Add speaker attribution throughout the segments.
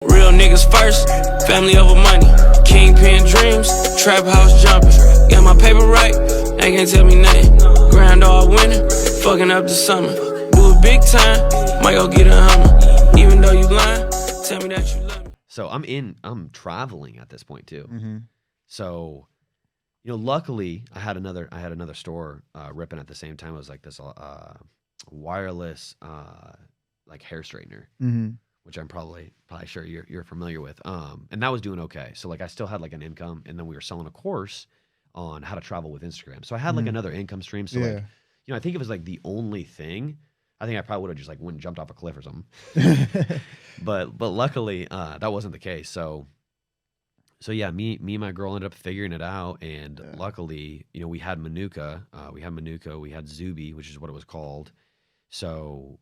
Speaker 1: Real niggas first, family over money. Kingpin dreams, trap house jumping. Got my paper right, they can't tell me nothing. Grand all winning, fucking up the summer. Do it big time, might go get a Hummer. Even though you lying, tell me that you love me.
Speaker 2: So I'm traveling at this point too.
Speaker 3: Mm-hmm.
Speaker 2: So, luckily I had another store ripping at the same time. It was like this wireless like hair straightener,
Speaker 3: Mm-hmm.
Speaker 2: which I'm probably sure you're familiar with. And that was doing okay. So like I still had like an income, and then we were selling a course on how to travel with Instagram. So I had like another income stream. So like, I think it was like the only thing. I think I probably would have just like went and jumped off a cliff or something. but luckily that wasn't the case. So yeah, me and my girl ended up figuring it out, and luckily, we had Manuka, we had Zuby, which is what it was called. So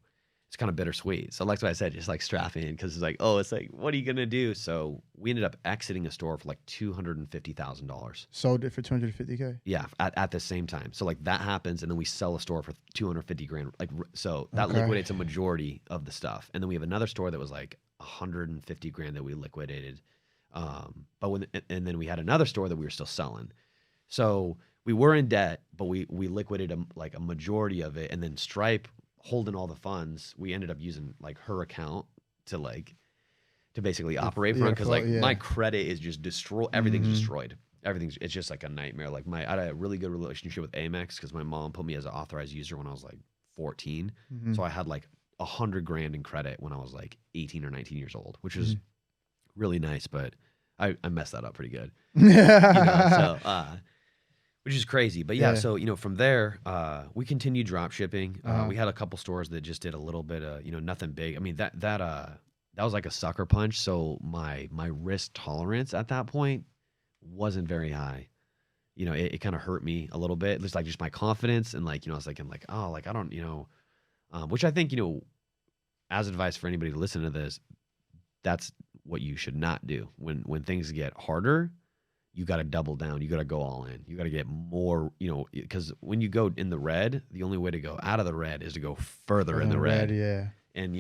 Speaker 2: it's kind of bittersweet. So like what I said, just like strap in, because it's like, it's like, what are you gonna do? So we ended up exiting a store for like $250,000.
Speaker 3: Sold it for $250K.
Speaker 2: Yeah, at the same time. So like that happens, and then we sell a store for $250,000. Like, so that liquidates a majority of the stuff. And then we have another store that was like $150,000 that we liquidated. And then we had another store that we were still selling. So we were in debt, but we liquidated a majority of it, and then Stripe, holding all the funds, we ended up using like her account to basically operate for it, because my credit is just destroyed. Everything's destroyed. It's just like a nightmare. Like I had a really good relationship with Amex because my mom put me as an authorized user when I was like 14. So I had like $100,000 in credit when I was like 18 or 19 years old, which was really nice, but I messed that up pretty good. Which is crazy. But yeah, so, from there, we continued drop shipping. We had a couple stores that just did a little bit of, nothing big. I mean, that was like a sucker punch. So my risk tolerance at that point wasn't very high. It kind of hurt me a little bit. It's like just my confidence. And like, I was thinking like, I don't, which I think, as advice for anybody to listen to this, that's what you should not do. When things get harder, you got to double down. You got to go all in. You got to get more, because when you go in the red, the only way to go out of the red is to go further in the red.
Speaker 3: Yeah.
Speaker 2: And,